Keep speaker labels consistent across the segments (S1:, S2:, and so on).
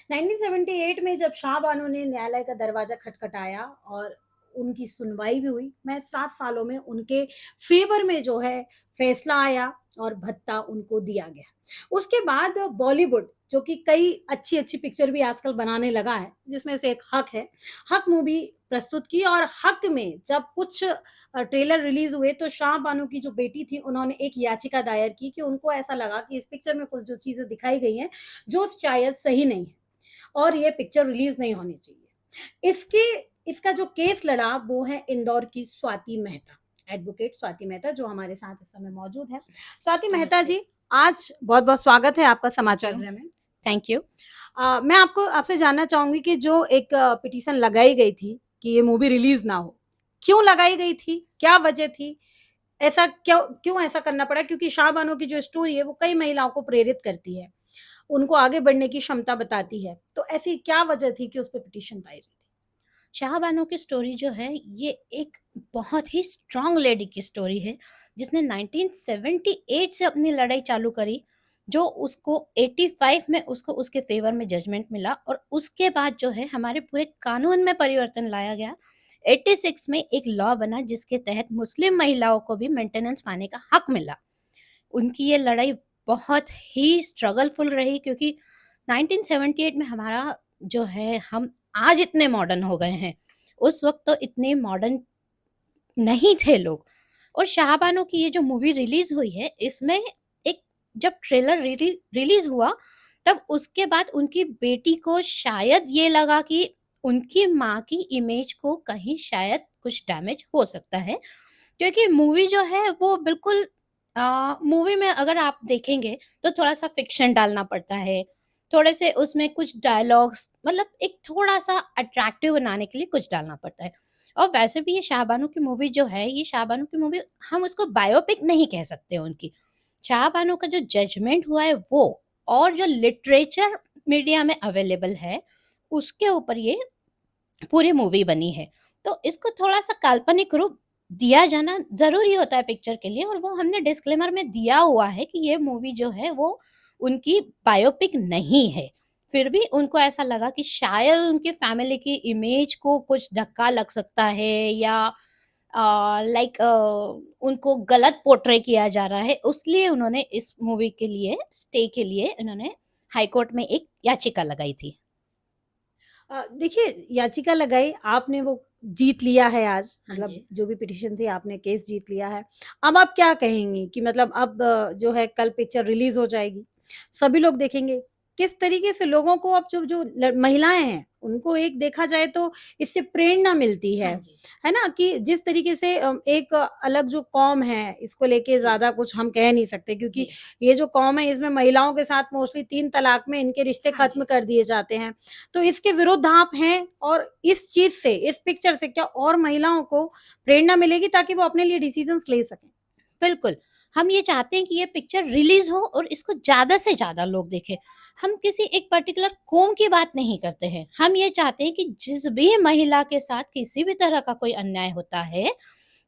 S1: 1978 में जब शाह बानो ने न्यायालय का दरवाजा खटखटाया और उनकी सुनवाई भी हुई, मैं 7 सालों में उनके फ़ेवर में जो है फ़ैसला आया और भत्ता उनको दिया गया। उसके बाद बॉलीवुड जो कि कई अच्छी-अच्छी पिक्चर भी आजकल बनाने लगा है, जिसमें से एक हक है। हक मूवी प्रस्तुत की और हक में जब कुछ ट्रेलर रिलीज़ हुए तो शाह बानो की जो बेटी थी, उन्होंने एक याचिका दायर की कि उनको ऐसा लगा कि इस पिक्चर में कुछ जो चीज़ें दिखाई गई हैं, जो शायद सही नहीं है। और ये पिक्चर रिलीज़ नहीं होनी चाहिए। इसके इसका जो केस लड़ा वो है इंदौर की स्वाति मेहता, एडवोकेट स्वाति मेहता जो हमारे साथ इस समय मौजूद हैं। स्वाति मेहता
S2: नमस्ते।
S1: जी, आज बहुत-बहुत स्वागत है आपका
S2: थैंक
S1: समाचार
S2: यू,
S1: गृह में।
S2: Thank you.
S1: मैं आपसे जानना चाहूँगी कि जो एक पिटीशन लगाई गई थी कि ये मूवी रिलीज़ ना हो, क्यों लगाई गई थी? क्या वजह थी? ऐसा क्यों क्यों ऐसा करना पड़ा? क्योंकि शाह बानो की जो स्टोरी है वो कई महिलाओं को प्रेरित करती है, उनको आगे बढ़ने की क्षमता बताती है। तो ऐसी क्या वजह थी कि उस पे पिटीशन दायर हुई थी?
S2: शाहबानो की स्टोरी जो है ये एक बहुत ही स्ट्रॉन्ग लेडी की स्टोरी है, जिसने 1978 से अपनी लड़ाई चालू करी, जो उसको 85 में उसको उसके फ़ेवर में जजमेंट मिला और उसके बाद जो है हमारे पूरे कानून में परिवर्तन लाया गया। 86 में एक लॉ बना जिसके तहत मुस्लिम महिलाओं को भी मेंटेनेंस पाने का हक मिला। उनकी ये लड़ाई बहुत ही स्ट्रगलफुल रही क्योंकि 1978 में हमारा जो है हम आज इतने मॉडर्न हो गए हैं। उस वक़्त तो इतने मॉडर्न नहीं थे लोग। और शाहबानो की ये जो मूवी रिलीज़ हुई है, इसमें एक जब ट्रेलर रिलीज़ हुआ, तब उसके बाद उनकी बेटी को शायद ये लगा कि उनकी माँ की इमेज को कहीं शायद कुछ डैमेज हो सकता है। क्योंकि मूवी जो है वो बिल्कुल मूवी में अगर आप देखेंगे तो थोड़ा-सा फ़िक्शन डालना पड़ता है। थोड़े से उसमें कुछ डायलॉग्स मतलब एक थोड़ा-सा अट्रैक्टिव बनाने के लिए कुछ डालना पड़ता है। और वैसे भी ये शाहबानो की मूवी जो है, ये शाहबानो की मूवी हम उसको बायोपिक नहीं कह सकते उनकी। शाहबानो का जो जजमेंट हुआ है वो और जो लिटरेचर मीडिया में अवेलेबल है, उसके ऊपर ये पूरी मूवी बनी है। तो इसको थोड़ा-सा काल्पनिक रूप दिया जाना ज़रूरी होता है पिक्चर के लिए और वो हमने डिस्क्लेमर में दिया हुआ है कि ये मूवी जो है वो उनकी बायोपिक नहीं है। फिर भी उनको ऐसा लगा कि शायद उनकी फैमिली की इमेज को कुछ धक्का लग सकता है या उनको गलत पोर्ट्रे किया जा रहा है, उसलिए उन्होंने इस मूवी के लिए स्टे के लिए उन्होंने हाई कोर्ट में एक याचिका लगाई थी।
S1: देखिए याचिका लगाई, आपने वो जीत लिया है आज,
S2: हाँ
S1: मतलब
S2: जी।
S1: जो भी पिटीशन थी आपने केस जीत लिया है। अब आप क्या कहेंगी कि मतलब अब जो है कल पिक्चर रिलीज़ हो जाएगी, सभी लोग देखेंगे। किस तरीके से लोगों को अब जो जो ल महिलाएँ हैं, उनको एक देखा जाए तो इससे प्रेरणा मिलती
S2: हाँ जी।
S1: है ना? कि जिस तरीके से एक अलग जो कौम है, इसको लेके
S2: जी,
S1: ज़्यादा कुछ हम कह नहीं सकते क्योंकि
S2: जी।
S1: ये जो कौम है इसमें महिलाओं के साथ मोस्टली 3 तलाक में इनके रिश्ते
S2: हाँ
S1: खत्म
S2: जी।
S1: कर दिए जाते हैं। तो इसके विरुद्ध आप हैं और इस चीज़ से, इस पिक्चर से क्या और महिलाओं को प्रेरणा मिलेगी ताकि वो अपने लिए डिसीज़न्स ले सकें?
S2: बिल्कुल, हम ये चाहते हैं कि ये पिक्चर रिलीज़ हो और इसको ज़्यादा से ज़्यादा लोग देखें। हम किसी एक पर्टिकुलर कौम की बात नहीं करते हैं। हम ये चाहते हैं कि जिस भी महिला के साथ किसी भी तरह का कोई अन्याय होता है,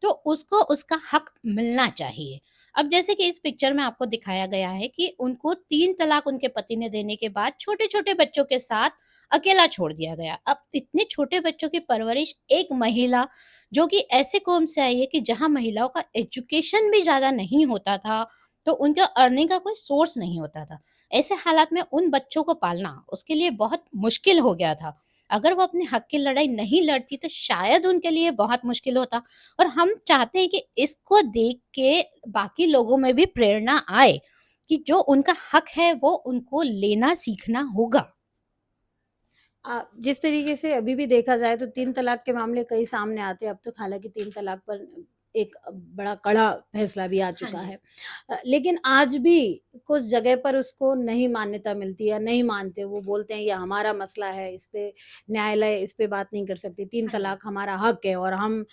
S2: तो उसको उसका हक मिलना चाहिए। अब जैसे कि इस पिक्चर में आपको दिखाया गया है कि उनको 3 तलाक उनके पति ने देने के बाद छोटे-छोटे बच्चों के साथ अकेला छोड़ दिया गया। अब इतने छोटे बच्चों की परवरिश एक महिला जो कि ऐसे कौम से आई है कि जहाँ महिलाओं का एजुकेशन भी ज़्यादा नहीं होता था, तो उनका अर्निंग का कोई सोर्स नहीं होता था। ऐसे हालात में उन बच्चों को पालना उसके लिए बहुत मुश्किल हो गया था। अगर वो अपने हक की लड़ाई नहीं लड़ती तो शायद उनके लिए बहुत मुश्किल होता और हम चाहते हैं कि इसको देख के बाकी लोगों में भी प्रेरणा आए कि जो उनका हक है वो उनको लेना सीखना होगा।
S1: जिस तरीके से अभी भी देखा जाए तो 3 तलाक के मामले कई सामने आते हैं, अब तक हालाँकि 3 तलाक पर एक बड़ा कड़ा फैसला भी आ
S2: हाँ
S1: चुका
S2: जी।
S1: है। लेकिन आज भी कुछ जगह पर उसको नहीं मान्यता मिलती है, नहीं मानते, वो बोलते हैं ये हमारा मसला है, इस पे न्यायालय इस पे बात नहीं कर सकती, 3
S2: हाँ जी।
S1: तलाक हमारा हक है और हम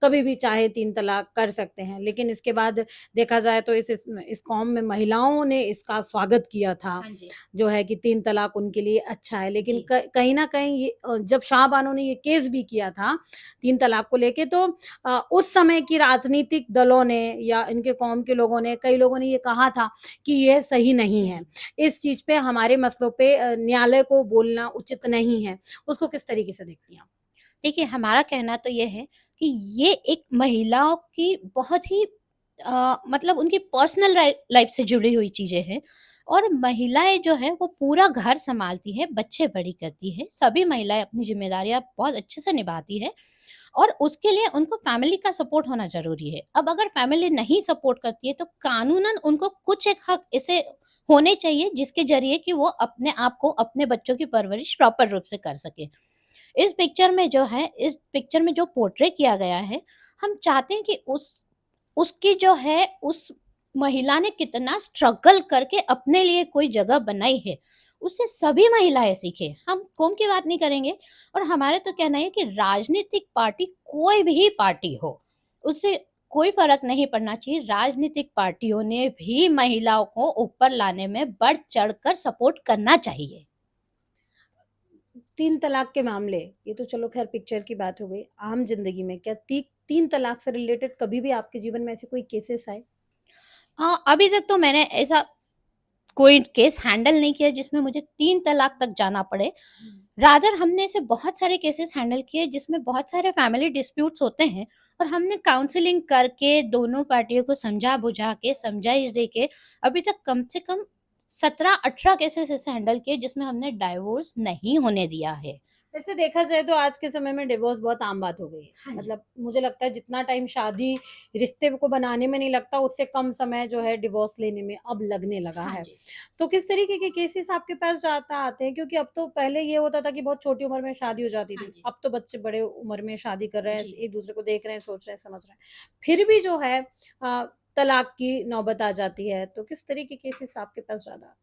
S1: कभी भी चाहे 3 तलाक कर सकते हैं। लेकिन इसके बाद देखा जाए तो इस कौम में महिलाओं ने इसका स्वागत किया था,
S2: हाँ जी।
S1: जो है कि 3 तलाक उनके लिए अच्छा है। लेकिन
S2: जी।
S1: कहीं न कहीं ये जब शाह बानो ने ये केस भी किया था 3 तलाक को लेके, तो उस समय की राजनीतिक दलों ने या इनके कौम के लोगों ने, कई लोगों ने ये कहा था कि ये सही नहीं है। इस चीज़ पे, हमारे मसलों पे न्यायालय को बोलना उचित नहीं है। उसको किस तरीके से देखती हैं आप?
S2: देखिए, हमारा कहना तो ये है कि ये एक महिलाओं की बहुत ही मतलब उनकी पर्सनल लाइफ से जुड़ी हुई चीज़ें हैं और महिलाएँ जो हैं वो पूरा घर सँभालती हैं, बच्चे बड़ी करती हैं, सभी महिलाएँ अपनी ज़िम्मेदारियाँ बहुत अच्छे से निभाती हैं और उसके लिए उनको फैमिली का सपोर्ट होना ज़रूरी है। अब अगर फैमिली नहीं सपोर्ट करती है तो कानूनन उनको कुछ एक हक ऐसे होने चाहिए जिसके ज़रिए कि वो अपने आप को, अपने बच्चों की परवरिश प्रॉपर रूप से कर सकें। इस पिक्चर में जो पोर्ट्रे किया गया है, हम चाहते हैं कि उसकी जो है उस महिला ने कितना स्ट्रगल करके अपने लिए कोई जगह बनाई है, उससे सभी महिलाएँ सीखें। हम कौम की बात नहीं करेंगे और हमारा तो कहना है कि राजनीतिक पार्टी कोई भी पार्टी हो, उससे कोई फ़र्क नहीं पड़ना चाहिए। राजनीतिक पार्टियों ने भी महिलाओं को ऊपर लाने में बढ़-चढ़ कर सपोर्ट करना चाहिए।
S1: 3 तलाक के मामले, ये तो चलो ख़ैर पिक्चर की बात हो गई। आम ज़िंदगी में क्या 3 तलाक से रिलेटेड कभी भी आपके जीवन में ऐसे कोई केसेस आए?
S2: हाँ, अभी तक तो मैंने ऐसा कोई केस हैंडल नहीं किया जिसमें मुझे 3 तलाक तक जाना पड़े। रादर हमने ऐसे बहुत सारे केसेस हैंडल किए जिसमें बहुत सारे फैमिली डिस्प्यूट्स होते हैं और हमने काउंसलिंग करके दोनों पार्टियों को समझा-बुझा के, समझाइश दे के अभी तक कम से कम 17-18 केसेस ऐसे हैंडल किए जिसमें हमने डाइवोर्स नहीं होने दिया है।
S1: वैसे देखा जाए तो आज के समय में डिवोर्स बहुत आम बात हो गई है।
S2: हाँ जी।
S1: मतलब मुझे लगता है जितना टाइम शादी रिश्ते को बनाने में नहीं लगता, उससे कम समय जो है डिवोर्स लेने में अब लगने लगा
S2: हाँ
S1: है।
S2: जी।
S1: तो किस तरीके के केसेस आपके पास ज़्यादा आते हैं? क्योंकि अब तो, पहले ये होता था कि बहुत छोटी उम्र में शादी हो जाती
S2: हाँ
S1: थी।
S2: जी।
S1: अब तो बच्चे बड़े उम्र में शादी कर रहे हैं,
S2: जी।
S1: एक-दूसरे को देख रहे हैं, सोच रहे हैं, समझ रहे हैं। फिर भी जो है तलाक की नौबत आ जाती है। तो किस तरह के केसेस आपके पास ज़्यादा आते हैं?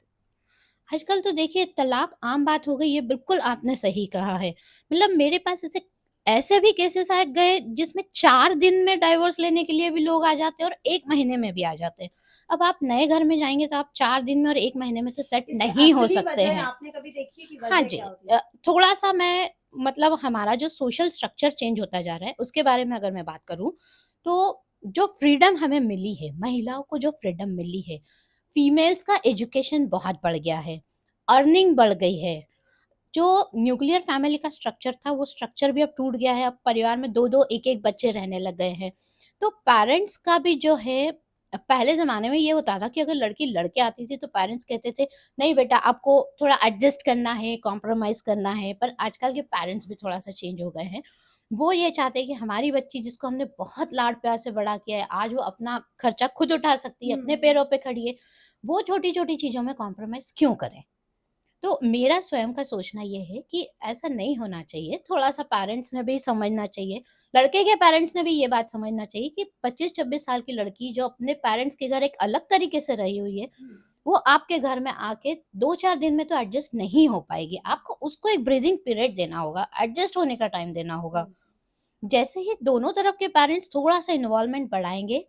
S2: आजकल तो देखिए तलाक आम बात हो गई है, बिल्कुल आपने सही कहा है। मतलब मेरे पास ऐसे ऐसे भी केसेस आ गए जिसमें 4 दिन में डाइवोर्स लेने के लिए भी लोग आ जाते हैं और 1 महीने में भी आ जाते हैं। अब आप नए घर में जाएँगे तो आप 4 दिन में और 1 महीने में तो सेट
S1: इसकी
S2: नहीं हो
S1: असली
S2: सकते
S1: वजह
S2: हैं।
S1: आपने कभी देखी है कि
S2: हाँ
S1: वजह
S2: जी।
S1: क्या होती है?
S2: थोड़ा-सा मैं मतलब हमारा जो सोशल स्ट्रक्चर चेंज होता जा रहा है, उसके बारे में अगर मैं बात करूँ, तो जो फ्रीडम हमें मिली है, महिलाओं को जो फ्रीडम मिली है, फीमेल्स का एजुकेशन बहुत बढ़ गया है, अर्निंग बढ़ गई है। जो न्यूक्लियर फैमिली का स्ट्रक्चर था, वो स्ट्रक्चर भी अब टूट गया है, अब परिवार में 2-2, 1-1 बच्चे रहने लग गए हैं। तो पेरेंट्स का भी जो है पहले ज़माने में ये होता था कि अगर लड़की लड़के आती थी तो पेरेंट्स कहते थे, "नहीं बेटा आपको थोड़ा एडजस्ट करना है, कॉम्प्रोमाइज़ करना है।" पर आजकल के पेरेंट्स भी थोड़ा-सा चेंज हो गए हैं। वो ये चाहते हैं कि हमारी बच्ची जिसको हमने बहुत लाड-प्यार से बड़ा किया है, आज वो अपना खर्चा खुद उठा सकती है,
S1: हुँ,
S2: अपने
S1: हुँ।
S2: पैरों पे खड़ी है, वो छोटी-छोटी चीज़ों में कॉम्प्रोमाइज़ क्यों करें? तो मेरा स्वयं का सोचना ये है कि ऐसा नहीं होना चाहिए, थोड़ा-सा पेरेंट्स ने भी समझना चाहिए। लड़के के पेरेंट्स ने भी ये बात समझना चाहिए कि 25-26 साल की लड़की जो अपने पेरेंट्स के घर एक अलग तरीके से रही हुई है, वो आपके घर में आके 2-4 दिन में तो एडजस्ट नहीं हो पाएगी। आपको उसको एक ब्रीथिंग पीरियड देना होगा, एडजस्ट होने का टाइम देना होगा।
S1: हुँ।
S2: जैसे ही दोनों तरफ के पेरेंट्स थोड़ा-सा इन्वॉल्वमेंट बढ़ाएँगे,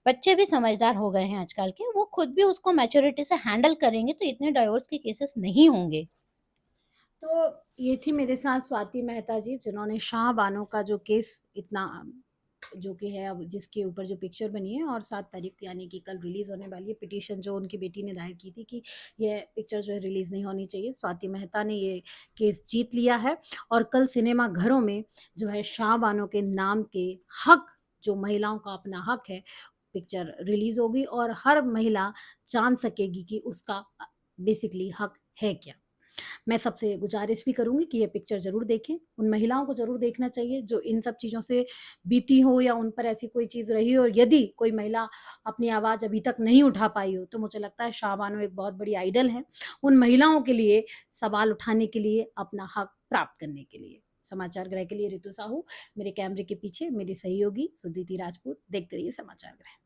S2: बच्चे भी समझदार हो गए हैं आजकल के, वो खुद भी उसको मैच्योरिटी से हैंडल करेंगे तो इतने डाइवोर्स के केसेस नहीं होंगे।
S1: तो ये थी मेरे साथ स्वाति मेहता जी, जिन्होंने शाह बानो का जो केस इतना जो कि है, अब जिसके ऊपर जो पिक्चर बनी है, और 7 तारीख को यानी कि कल रिलीज़ होने वाली है, पिटीशन जो उनकी बेटी ने दायर की थी कि ये पिक्चर जो है रिलीज़ नहीं होनी चाहिए। स्वाति मेहता ने ये केस जीत लिया है और कल सिनेमा घरों में जो है शाह बानो के नाम के हक, जो महिलाओं का अपना हक है, पिक्चर रिलीज़ होगी और हर महिला जान सकेगी कि उसका बेसिकली हक है क्या। मैं सबसे गुज़ारिश भी करूँगी कि ये पिक्चर ज़रूर देखें। उन महिलाओं को ज़रूर देखना चाहिए जो इन सब चीज़ों से बीती हो या उन पर ऐसी कोई चीज़ रही हो, और यदि कोई महिला अपनी आवाज़ अभी तक नहीं उठा पाई हो, तो मुझे लगता है शाह बानो एक बहुत बड़ी आइडल हैं, उन महिलाओं के लिए सवाल उठाने के लिए, अपना हक प्राप्त करने के लिए। समाचार गृह के लिए ऋतु साहू, मेरे कैमरे के पीछे मेरी सहयोगी सुदीति राजपूत। देखते रहिए समाचार गृह।